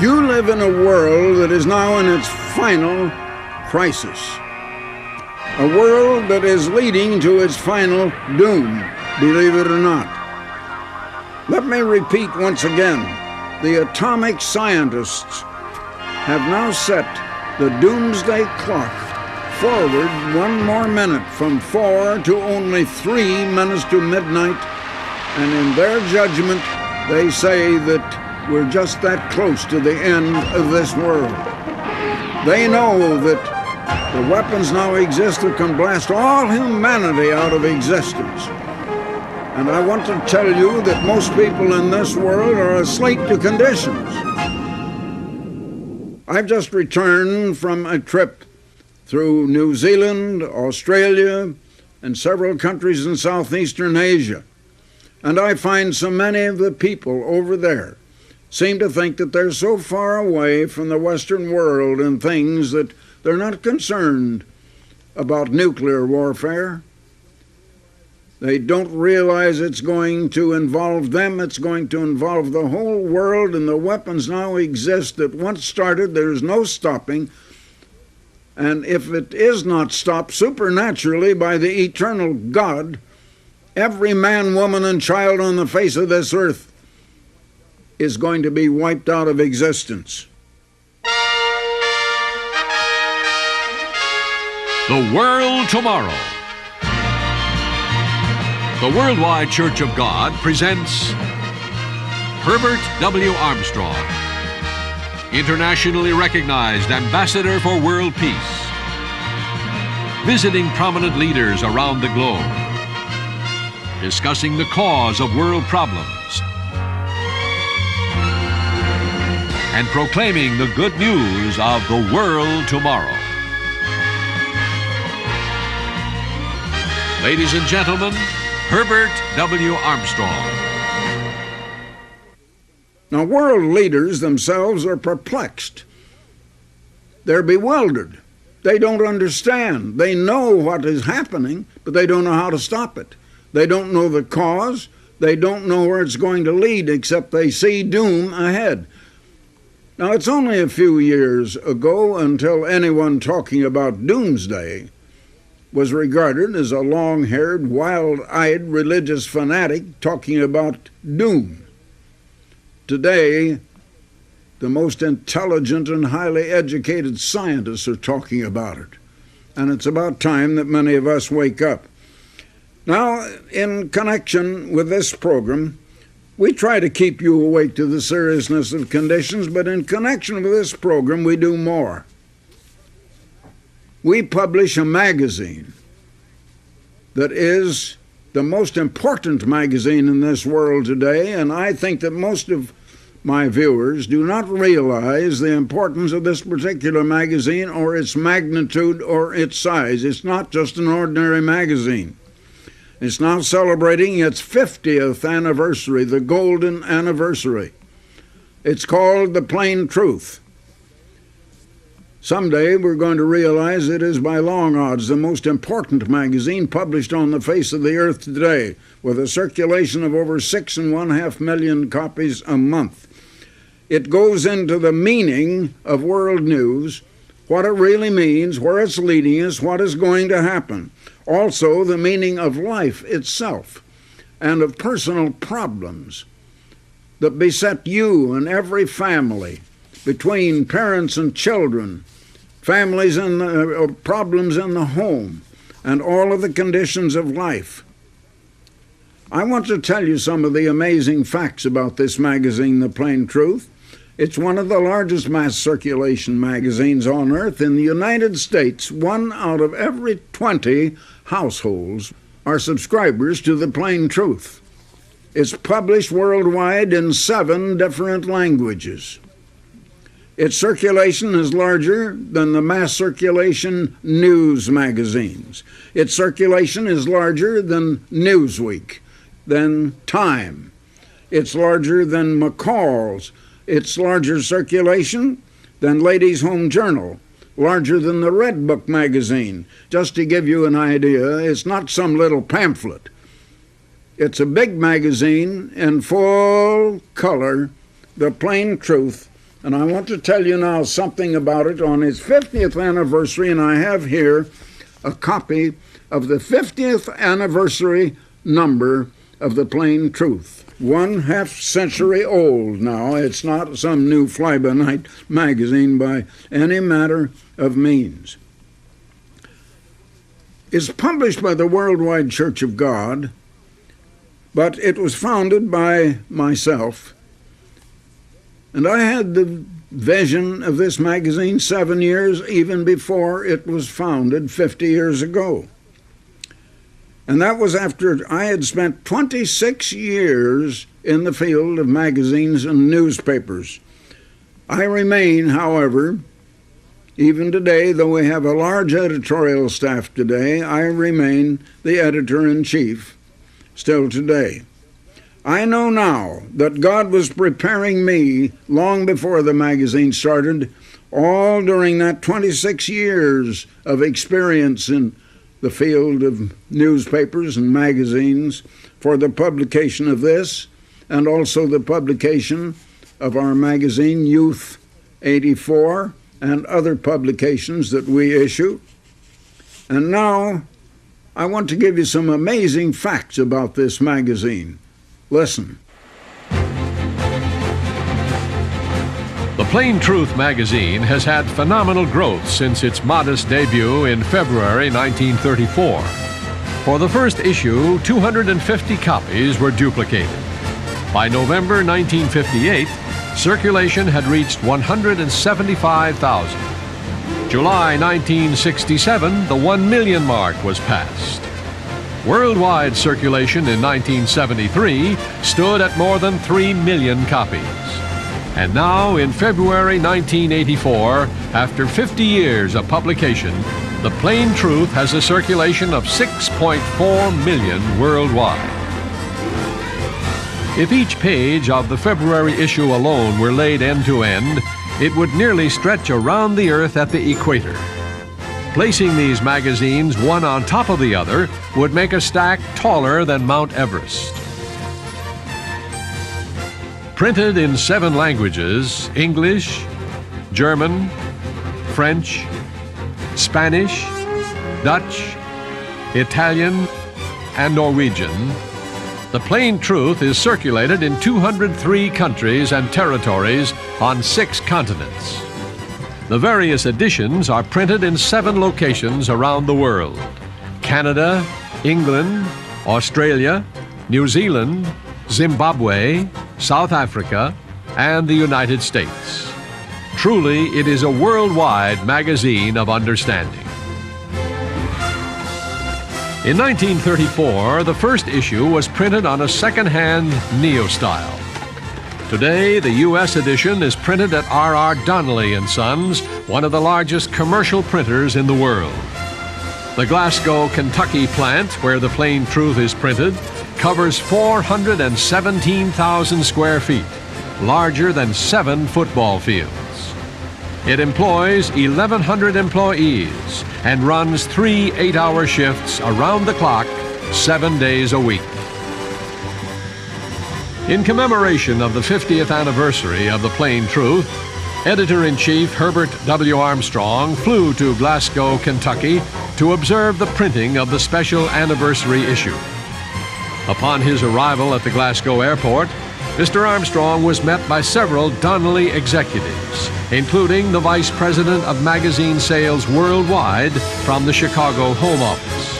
You live in a world that is now in its final crisis. A world that is leading to its final doom, believe it or not. Let me repeat once again, the atomic scientists have now set the doomsday clock forward 1 more minute from 4 to only 3 minutes to midnight, and in their judgment, they say that we're just that close to the end of this world. They know that the weapons now exist that can blast all humanity out of existence. And I want to tell you that most people in this world are asleep to conditions. I've just returned from a trip through New Zealand, Australia, and several countries in Southeastern Asia. And I find so many of the people over there seem to think that they're so far away from the Western world and things that they're not concerned about nuclear warfare. They don't realize it's going to involve them. It's going to involve the whole world, and the weapons now exist that once started, there's no stopping. And if it is not stopped supernaturally by the eternal God, every man, woman, and child on the face of this earth is going to be wiped out of existence. The World Tomorrow. The Worldwide Church of God presents Herbert W. Armstrong, internationally recognized ambassador for world peace, visiting prominent leaders around the globe, discussing the cause of world problems, and proclaiming the good news of the world tomorrow. Ladies and gentlemen, Herbert W. Armstrong. Now, world leaders themselves are perplexed. They're bewildered. They don't understand. They know what is happening, but they don't know how to stop it. They don't know the cause. They don't know where it's going to lead, except they see doom ahead. Now, it's only a few years ago until anyone talking about doomsday was regarded as a long-haired, wild-eyed religious fanatic talking about doom. Today, the most intelligent and highly educated scientists are talking about it. And it's about time that many of us wake up. Now, in connection with this program, we try to keep you awake to the seriousness of conditions, but in connection with this program, we do more. We publish a magazine that is the most important magazine in this world today, and I think that most of my viewers do not realize the importance of this particular magazine or its magnitude or its size. It's not just an ordinary magazine. It's now celebrating its 50th anniversary, the golden anniversary. It's called The Plain Truth. Someday we're going to realize it is by long odds the most important magazine published on the face of the earth today, with a circulation of over 6.5 million copies a month. It goes into the meaning of world news, what it really means, where it's leading us, what is going to happen. Also, the meaning of life itself and of personal problems that beset you and every family, between parents and children, families and problems in the home, and all of the conditions of life. I want to tell you some of the amazing facts about this magazine, The Plain Truth. It's one of the largest mass circulation magazines on earth. In the United States, 1 out of every 20 households are subscribers to The Plain Truth. It's published worldwide in 7 different languages. Its circulation is larger than the mass circulation news magazines. Its circulation is larger than Newsweek, than Time. It's larger than McCall's. It's larger circulation than Ladies' Home Journal, larger than the Red Book magazine. Just to give you an idea, it's not some little pamphlet. It's a big magazine in full color, The Plain Truth, And I want to tell you now something about it on its 50th anniversary, and I have here a copy of the 50th anniversary number of The Plain Truth. 1/2 century old now. It's not some new fly-by-night magazine by any matter of means. It's published by the Worldwide Church of God, but it was founded by myself. And I had the vision of this magazine 7 years even before it was founded 50 years ago. And that was after I had spent 26 years in the field of magazines and newspapers. I remain, however, even today, though we have a large editorial staff today, I remain the editor-in-chief still today. I know now that God was preparing me long before the magazine started, all during that 26 years of experience in the field of newspapers and magazines, for the publication of this, and also the publication of our magazine, Youth 84, and other publications that we issue. And now I want to give you some amazing facts about this magazine. Listen. The Plain Truth magazine has had phenomenal growth since its modest debut in February 1934. For the first issue, 250 copies were duplicated. By November 1958, circulation had reached 175,000. July 1967, the 1 million mark was passed. Worldwide circulation in 1973 stood at more than 3 million copies. And now, in February 1984, after 50 years of publication, The Plain Truth has a circulation of 6.4 million worldwide. If each page of the February issue alone were laid end to end, it would nearly stretch around the Earth at the equator. Placing these magazines one on top of the other would make a stack taller than Mount Everest. Printed in 7 languages, English, German, French, Spanish, Dutch, Italian, and Norwegian, The Plain Truth is circulated in 203 countries and territories on 6 continents. The various editions are printed in 7 locations around the world: Canada, England, Australia, New Zealand, Zimbabwe, South Africa, and the United States. Truly, it is a worldwide magazine of understanding. In 1934, the first issue was printed on a second-hand neo-style. Today, the U.S. edition is printed at R.R. Donnelley & Sons, one of the largest commercial printers in the world. The Glasgow, Kentucky plant, where The Plain Truth is printed, covers 417,000 square feet, larger than 7 football fields. It employs 1,100 employees and runs 3 8-hour shifts around the clock, 7 days a week. In commemoration of the 50th anniversary of The Plain Truth, Editor-in-Chief Herbert W. Armstrong flew to Glasgow, Kentucky to observe the printing of the special anniversary issue. Upon his arrival at the Glasgow airport, Mr. Armstrong was met by several Donnelley executives, including the Vice President of Magazine Sales Worldwide from the Chicago Home Office,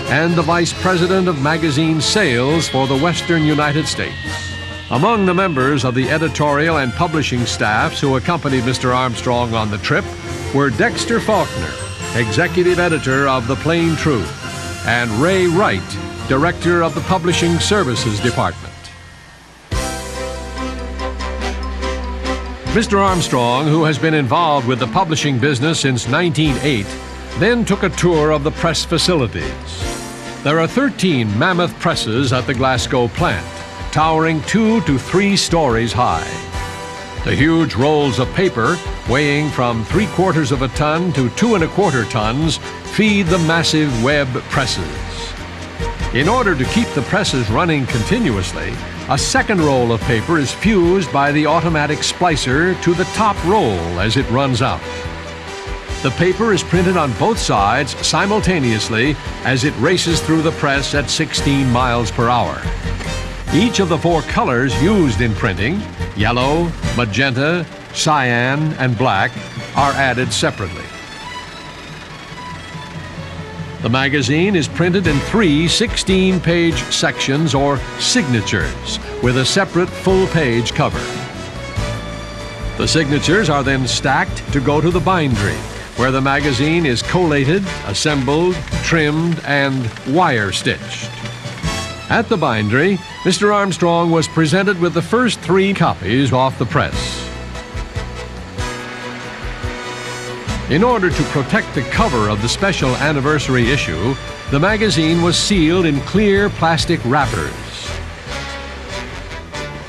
and the Vice President of Magazine Sales for the Western United States. Among the members of the editorial and publishing staffs who accompanied Mr. Armstrong on the trip were Dexter Faulkner, Executive Editor of The Plain Truth, and Ray Wright, Director of the Publishing Services Department. Mr. Armstrong, who has been involved with the publishing business since 1908, then took a tour of the press facilities. There are 13 mammoth presses at the Glasgow plant, towering 2 to 3 stories high. The huge rolls of paper, weighing from 3/4 of a ton to 2 1/4 tons, feed the massive web presses. In order to keep the presses running continuously, A second roll of paper is fused by the automatic splicer to the top roll as it runs out. The paper is printed on both sides simultaneously as it races through the press at 16 miles per hour. Each of the 4 colors used in printing, yellow, magenta, cyan, and black, are added separately. The magazine is printed in 3 16-page sections or signatures with a separate full-page cover. The signatures are then stacked to go to the bindery, where the magazine is collated, assembled, trimmed, and wire-stitched. At the bindery, Mr. Armstrong was presented with the first 3 copies off the press. In order to protect the cover of the special anniversary issue, the magazine was sealed in clear plastic wrappers.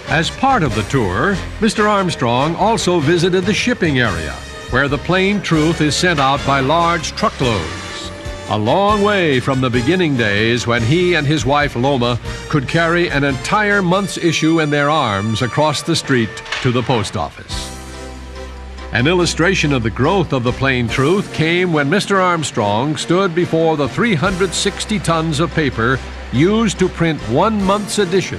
As part of the tour, Mr. Armstrong also visited the shipping area, where the plain truth is sent out by large truckloads, a long way from the beginning days when he and his wife Loma could carry an entire month's issue in their arms across the street to the post office. An illustration of the growth of the plain truth came when Mr. Armstrong stood before the 360 tons of paper used to print 1 month's edition,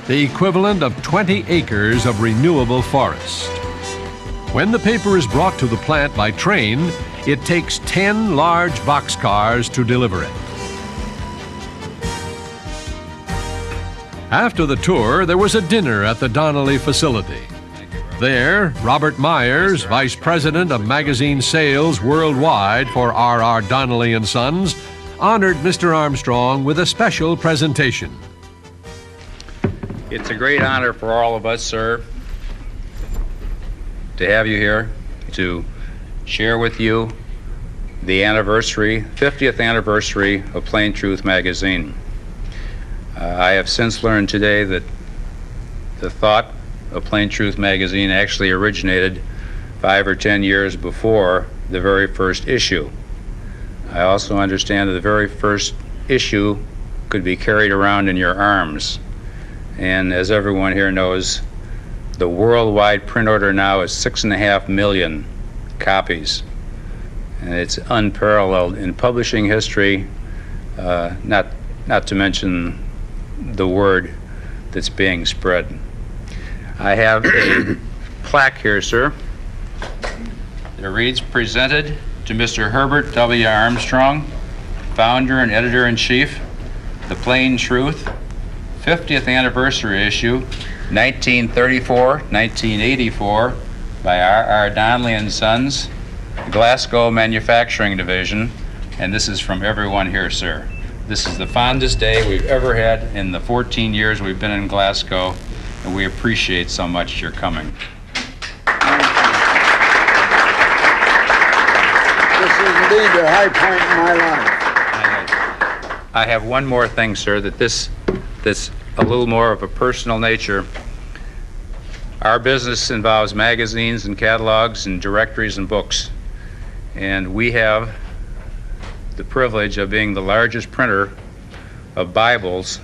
the equivalent of 20 acres of renewable forest. When the paper is brought to the plant by train, it takes 10 large boxcars to deliver it. After the tour, there was a dinner at the Donnelly facility. There, Robert Myers, Vice President of Magazine Sales Worldwide for R.R. Donnelly & Sons, honored Mr. Armstrong with a special presentation. It's a great honor for all of us, sir, to have you here to share with you the 50th anniversary of Plain Truth magazine. I have since learned today that the thought of Plain Truth magazine actually originated 5 or 10 years before the very first issue. I also understand that the very first issue could be carried around in your arms. And as everyone here knows, the worldwide print order now is 6.5 million copies. And it's unparalleled in publishing history, not to mention the word that's being spread. I have a plaque here, sir. It reads, presented to Mr. Herbert W. Armstrong, founder and editor-in-chief, The Plain Truth, 50th anniversary issue, 1934-1984, by R.R. Donnelly & Sons, Glasgow Manufacturing Division, and this is from everyone here, sir. This is the fondest day we've ever had in the 14 years we've been in Glasgow, and we appreciate so much your coming. This is indeed a high point in my life. I have one more thing, sir, that's a little more of a personal nature. Our business involves magazines and catalogs and directories and books, and we have the privilege of being the largest printer of Bibles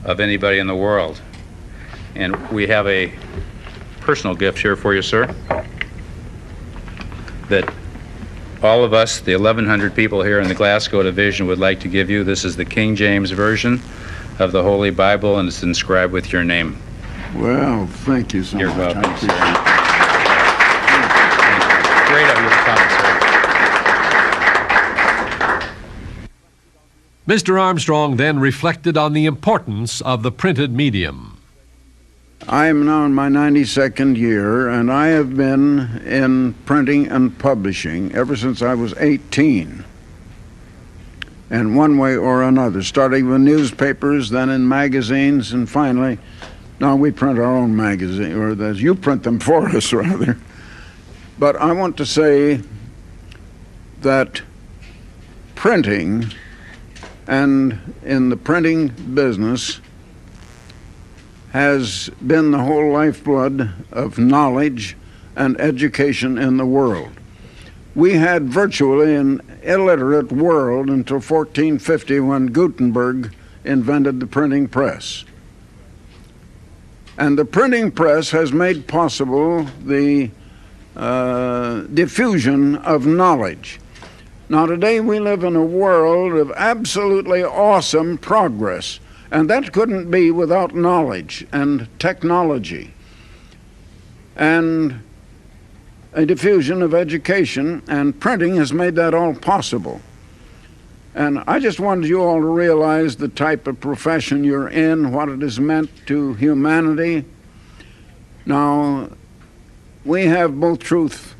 of anybody in the world. And we have a personal gift here for you, sir, that all of us, the 1,100 people here in the Glasgow division, would like to give you. This is the King James Version of the Holy Bible, and it's inscribed with your name. Well, thank you so You're much. welcome, I appreciate sir. it. Great of you to come, sir. Mr. Armstrong then reflected on the importance of the printed medium. I am now in my 92nd year, and I have been in printing and publishing ever since I was 18. In one way or another, starting with newspapers, then in magazines, and finally, now we print our own magazine, or that you print them for us, rather. But I want to say that printing, and in the printing business, has been the whole lifeblood of knowledge and education in the world. We had virtually an illiterate world until 1450, when Gutenberg invented the printing press. And the printing press has made possible the diffusion of knowledge. Now, today we live in a world of absolutely awesome progress, and that couldn't be without knowledge and technology and a diffusion of education, and printing has made that all possible. And I just wanted you all to realize the type of profession you're in, what it has meant to humanity. Now, we have both truth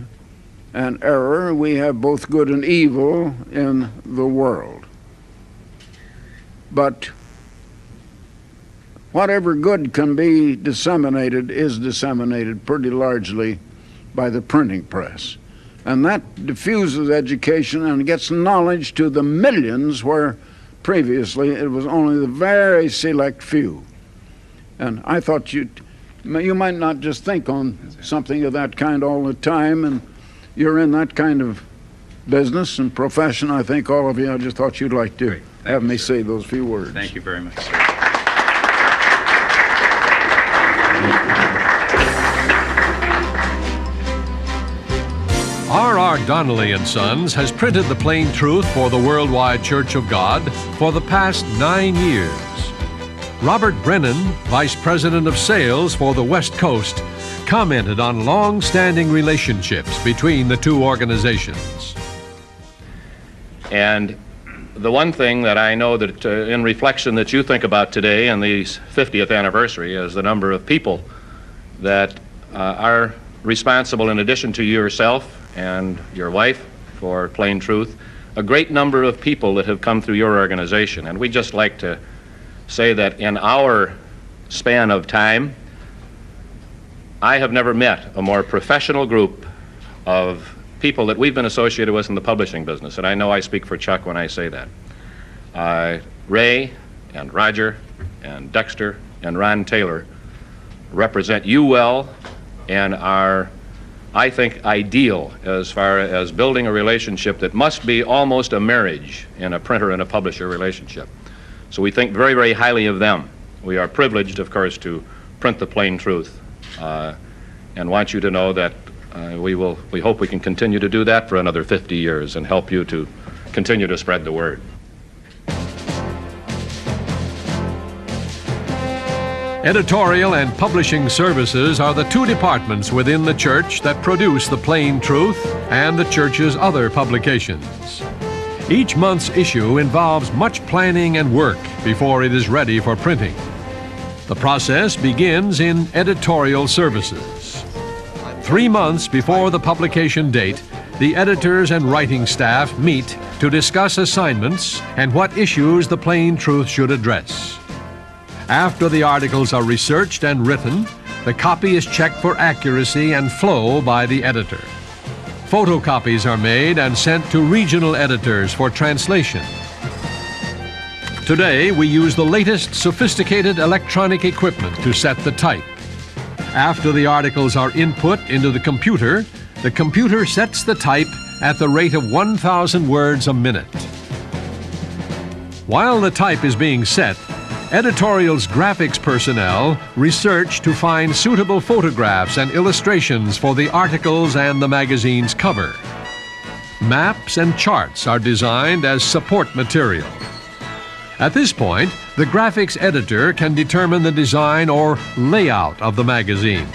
and error. We have both good and evil in the world. But whatever good can be disseminated is disseminated pretty largely by the printing press. And that diffuses education and gets knowledge to the millions where previously it was only the very select few. And I thought you might not just think on something of that kind all the time, and you're in that kind of business and profession. I think all of you, I just thought you'd like to have me say those few words. Thank you very much, sir. R.R. Donnelly and Sons has printed the plain truth for the Worldwide Church of God for the past 9 years. Robert Brennan, Vice President of Sales for the West Coast, commented on long-standing relationships between the two organizations. And the one thing that I know that in reflection that you think about today and the 50th anniversary is the number of people that are responsible, in addition to yourself and your wife for Plain Truth, a great number of people that have come through your organization. And we'd just like to say that in our span of time, I have never met a more professional group of people that we've been associated with in the publishing business. And I know I speak for Chuck when I say that. Ray and Roger and Dexter and Ron Taylor represent you well and are, I think, ideal as far as building a relationship that must be almost a marriage in a printer and a publisher relationship. So we think very, very highly of them. We are privileged, of course, to print the Plain Truth, and want you to know that we hope we can continue to do that for another 50 years and help you to continue to spread the word. Editorial and publishing services are the two departments within the church that produce the Plain Truth and the church's other publications. Each month's issue involves much planning and work before it is ready for printing. The process begins in editorial services. 3 months before the publication date, the editors and writing staff meet to discuss assignments and what issues the Plain Truth should address. After the articles are researched and written, the copy is checked for accuracy and flow by the editor. Photocopies are made and sent to regional editors for translation. Today, we use the latest sophisticated electronic equipment to set the type. After the articles are input into the computer sets the type at the rate of 1,000 words a minute. While the type is being set, editorial's graphics personnel research to find suitable photographs and illustrations for the articles and the magazine's cover. Maps and charts are designed as support material. At this point, the graphics editor can determine the design or layout of the magazine.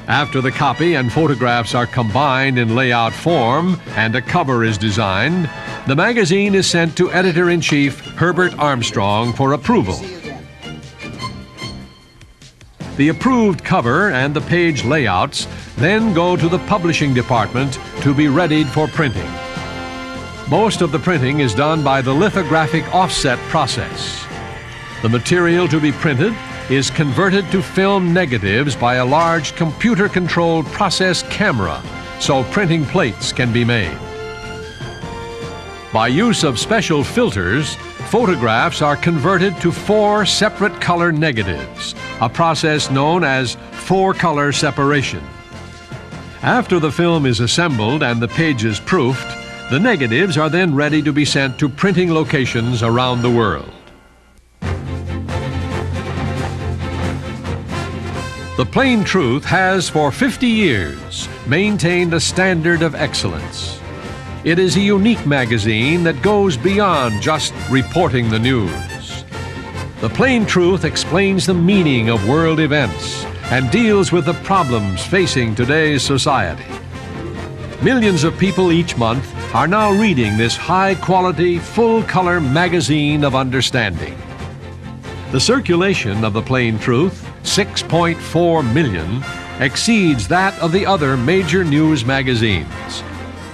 After the copy and photographs are combined in layout form and a cover is designed, the magazine is sent to Editor-in-Chief Herbert Armstrong for approval. The approved cover and the page layouts then go to the publishing department to be readied for printing. Most of the printing is done by the lithographic offset process. The material to be printed is converted to film negatives by a large computer-controlled process camera, so printing plates can be made. By use of special filters, photographs are converted to 4 separate color negatives, a process known as 4-color separation. After the film is assembled and the pages proofed, the negatives are then ready to be sent to printing locations around the world. The Plain Truth has for 50 years maintained a standard of excellence. It is a unique magazine that goes beyond just reporting the news. The Plain Truth explains the meaning of world events and deals with the problems facing today's society. Millions of people each month are now reading this high-quality, full-color magazine of understanding. The circulation of the Plain Truth, 6.4 million, exceeds that of the other major news magazines.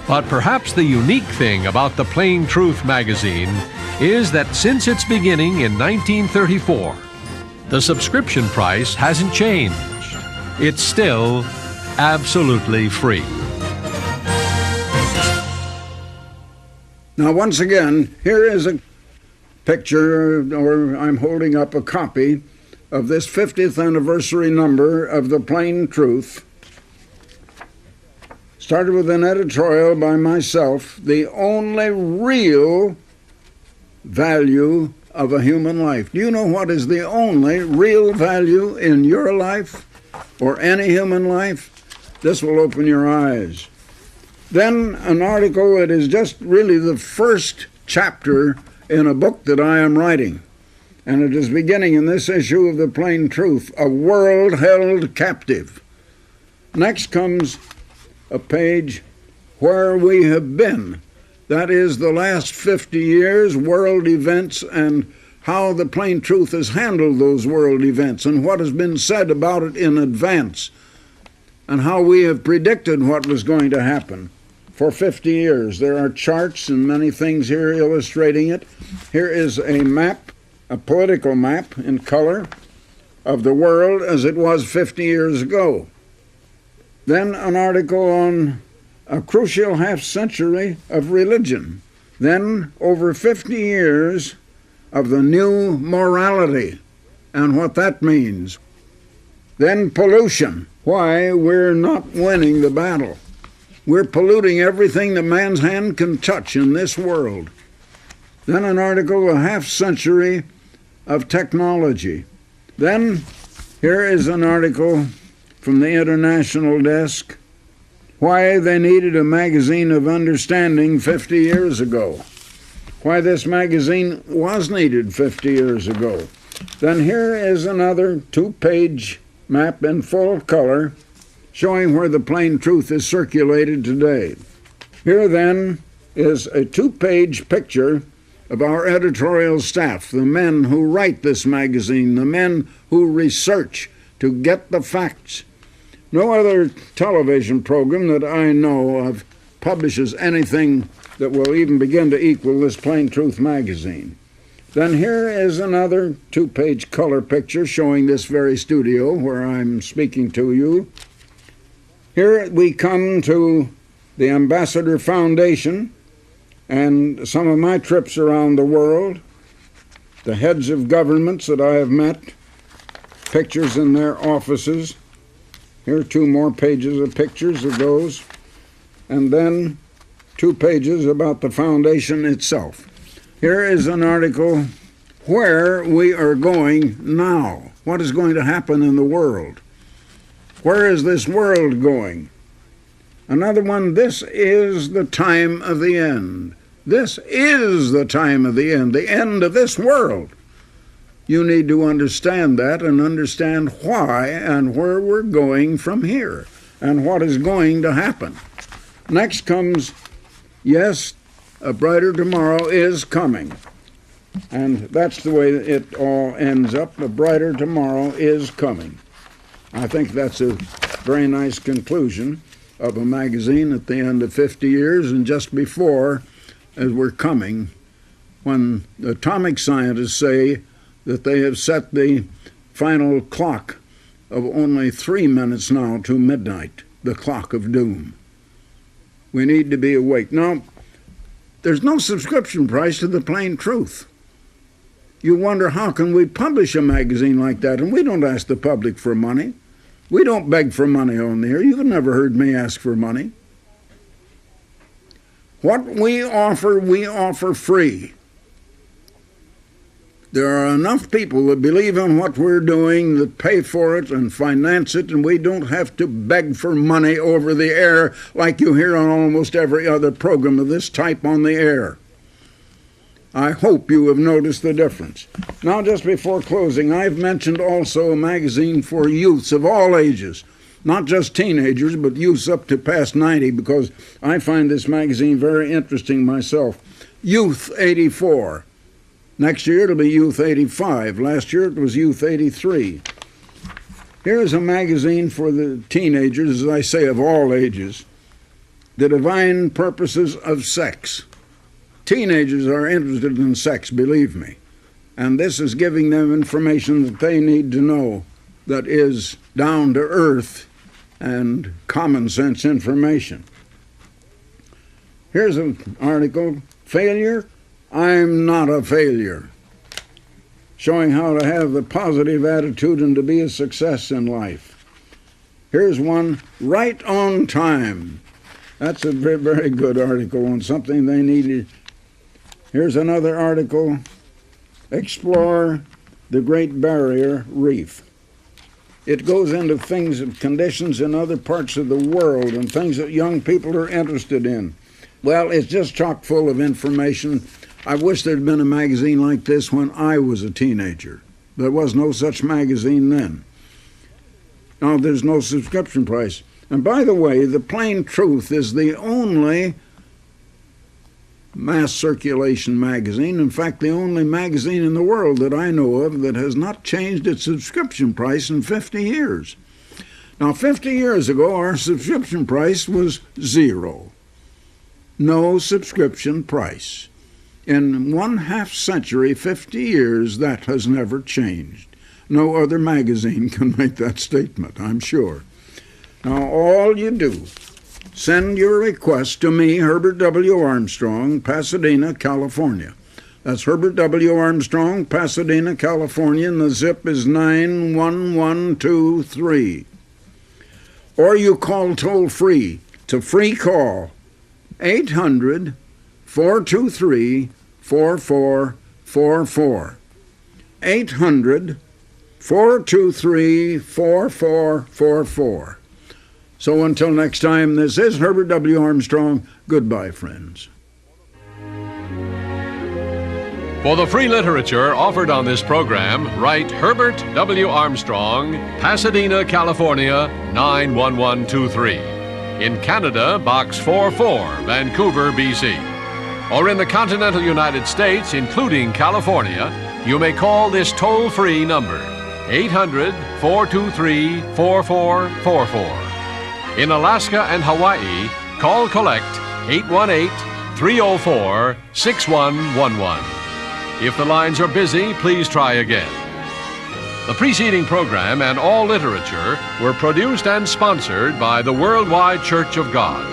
But perhaps the unique thing about the Plain Truth magazine is that since its beginning in 1934, the subscription price hasn't changed. It's still absolutely free. Now, once again, here is a picture, or I'm holding up a copy of this 50th anniversary number of the Plain Truth. Started with an editorial by myself, the only real value of a human life. Do you know what is the only real value in your life or any human life? This will open your eyes. Then an article that is just really the first chapter in a book that I am writing. And it is beginning in this issue of the Plain Truth, A World Held Captive. Next comes a page, Where We Have Been. That is the last 50 years, world events, and how the Plain Truth has handled those world events and what has been said about it in advance, and how we have predicted what was going to happen for 50 years. There are charts and many things here illustrating it. Here is a map, a political map in color of the world as it was 50 years ago. Then an article on a crucial half-century of religion. Then over 50 years of the new morality and what that means. Then pollution, why we're not winning the battle. We're polluting everything that man's hand can touch in this world. Then an article, a half-century of technology. Then here is an article from the International Desk, why they needed a magazine of understanding 50 years ago. Why this magazine was needed 50 years ago. Then here is another 2-page map in full color showing where the Plain Truth is circulated today. Here then is a 2-page picture of our editorial staff, the men who write this magazine, the men who research to get the facts. No other television program that I know of publishes anything that will even begin to equal this Plain Truth magazine. Then here is another 2-page color picture showing this very studio where I'm speaking to you. Here we come to the Ambassador Foundation and some of my trips around the world, the heads of governments that I have met, pictures in their offices. Here are 2 more pages of pictures of those, and then 2 pages about the foundation itself. Here is an article, Where We Are Going Now. What is going to happen in the world? Where is this world going? Another one, This is the time of the end. This is the time of the end of this world. You need to understand that and understand why and where we're going from here and what is going to happen. Next comes, yes, a brighter tomorrow is coming. And that's the way it all ends up. A brighter tomorrow is coming. I think that's a very nice conclusion of a magazine at the end of 50 years and just before, as we're coming, when the atomic scientists say that they have set the final clock of only 3 minutes now to midnight, the clock of doom. We need to be awake. Now, there's no subscription price to the Plain Truth. You wonder, how can we publish a magazine like that? And we don't ask the public for money. We don't beg for money on the air. You've never heard me ask for money. What we offer free. There are enough people that believe in what we're doing, that pay for it and finance it, and we don't have to beg for money over the air like you hear on almost every other program of this type on the air. I hope you have noticed the difference. Now, just before closing, I've mentioned also a magazine for youths of all ages, not just teenagers, but youths up to past 90, because I find this magazine very interesting myself. Youth 84. Next year it'll be Youth 85. Last year it was Youth 83. Here's a magazine for the teenagers, as I say, of all ages. The Divine Purposes of Sex. Teenagers are interested in sex, believe me. And this is giving them information that they need to know that is down to earth and common sense information. Here's an article, Failure? I'm not a failure, showing how to have the positive attitude and to be a success in life. Here's one, Right on Time. That's a very, very good article on something they needed. Here's another article, Explore the Great Barrier Reef. It goes into things and conditions in other parts of the world and things that young people are interested in. Well, it's just chock full of information. I wish there'd been a magazine like this when I was a teenager. There was no such magazine then. Now, there's no subscription price. And by the way, The Plain Truth is the only mass circulation magazine, in fact, the only magazine in the world that I know of that has not changed its subscription price in 50 years. Now, 50 years ago, our subscription price was zero. No subscription price. In 1/2 century, 50 years, that has never changed. No other magazine can make that statement, I'm sure. Now, all you do, send your request to me, Herbert W. Armstrong, Pasadena, California. That's Herbert W. Armstrong, Pasadena, California, and the zip is 91123. Or you call toll-free. It's a free call, 800-423-4444. 800-423-4444. So until next time, this is Herbert W. Armstrong. Goodbye, friends. For the free literature offered on this program, write Herbert W. Armstrong, Pasadena, California, 91123. In Canada, Box 44, Vancouver, BC. Or in the continental United States, including California, you may call this toll-free number, 800-423-4444. In Alaska and Hawaii, call collect 818-304-6111. If the lines are busy, please try again. The preceding program and all literature were produced and sponsored by the Worldwide Church of God.